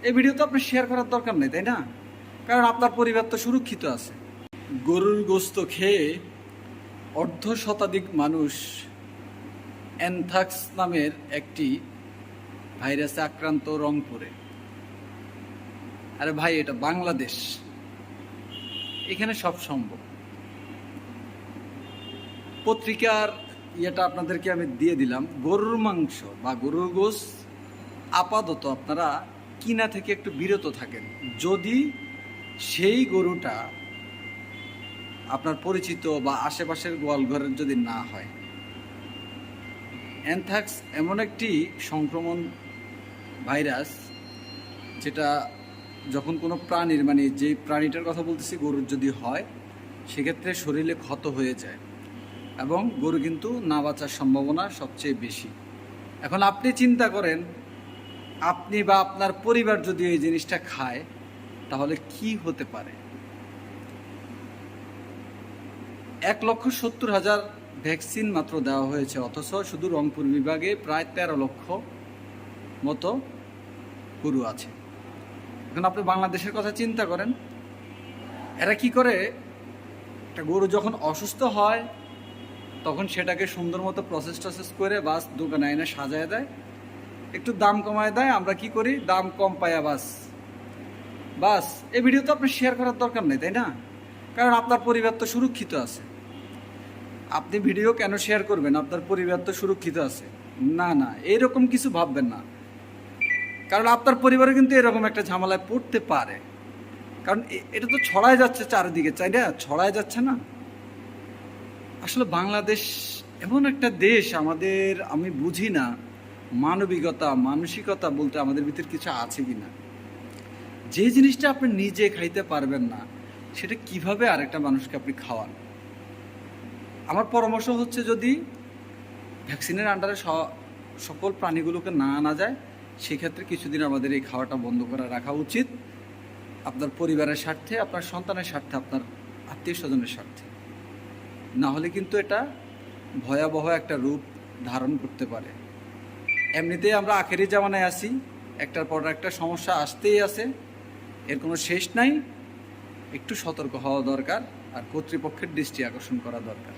এই ভিডিও তো আপনার শেয়ার করার দরকার নেই, তাই না? কারণ আপনার পরিবার তো সুরক্ষিত আছে। গরুর গোস্ত খেয়ে অর্ধ শতাধিক মানুষ অ্যানথ্রাক্স নামের একটি ভাইরাসে আক্রান্ত রংপুরে। আরে ভাই, এটা বাংলাদেশ, এখানে সব সম্ভব। পত্রিকার ইয়েটা আপনাদেরকে আমি দিয়ে দিলাম। গরুর মাংস বা গরুর গোস্ত আপাতত আপনারা কিনা থেকে একটু বিরত থাকেন, যদি সেই গরুটা আপনার পরিচিত বা আশেপাশের গোয়ালঘরের যদি না হয়। অ্যানথ্রাক্স এমন একটি সংক্রমণ ভাইরাস, যেটা যখন কোনো প্রাণীর, মানে যেই প্রাণীটার কথা বলতেছি, গরুর যদি হয়, সেক্ষেত্রে শরীরে ক্ষত হয়ে যায় এবং গরু কিন্তু না বাঁচার সম্ভাবনা সবচেয়ে বেশি। এখন আপনি চিন্তা করেন, আপনি বা আপনার পরিবার যদি এই জিনিসটা খায়, তাহলে কি হতে পারে। 1,70,000 ভ্যাকসিন মাত্র দেওয়া হয়েছে, অথচ শুধু রংপুর বিভাগে প্রায় 13 লক্ষ মতো গরু আছে। এখন আপনি বাংলাদেশের কথা চিন্তা করেন, এরা কি করে, একটা গরু যখন অসুস্থ হয় তখন সেটাকে সুন্দর মতো প্রসেস করে বাস দোকানে এনে সাজায় দেয়, একটু দাম কমায় দেয়। আমরা কি করি, দাম কম পাইয়া বাস বাস এই ভিডিও তো আপনার শেয়ার করার দরকার নেই, তাই না? কারণ আপনার পরিবার তো সুরক্ষিত আছে। আপনি ভিডিও কেন শেয়ার করবেন, আপনার পরিবার তো সুরক্ষিত আছে? না না, এইরকম কিছু ভাববেন না, কারণ আপনার পরিবারে কিন্তু এরকম একটা ঝামেলায় পড়তে পারে। কারণ এটা তো ছড়ায় যাচ্ছে চারিদিকে, চাই না? ছড়ায় যাচ্ছে না? আসলে বাংলাদেশ এমন একটা দেশ, আমাদের, আমি বুঝি না মানবিকতা মানসিকতা বলতে আমাদের ভিতর কিছু আছে কি না। যে জিনিসটা আপনি নিজে খাইতে পারবেন না, সেটা কিভাবে আরেকটা মানুষকে আপনি খাওয়ান? আমার পরামর্শ হচ্ছে, যদি ভ্যাকসিনের আন্ডারে সকল প্রাণীগুলোকে না আনা যায়, সেক্ষেত্রে কিছুদিন আমাদের এই খাওয়াটা বন্ধ করে রাখা উচিত, আপনার পরিবারের স্বার্থে, আপনার সন্তানের স্বার্থে, আপনার আত্মীয় স্বজনের স্বার্থে। না হলে কিন্তু এটা ভয়াবহ একটা রূপ ধারণ করতে পারে। এমনিতেই আমরা আখেরি জামানায় আছি, একটার পর একটা সমস্যা আসতেই আছে, এর কোনো শেষ নাই। একটু সতর্ক হওয়া দরকার, আর কর্তৃপক্ষের দৃষ্টি আকর্ষণ করা দরকার।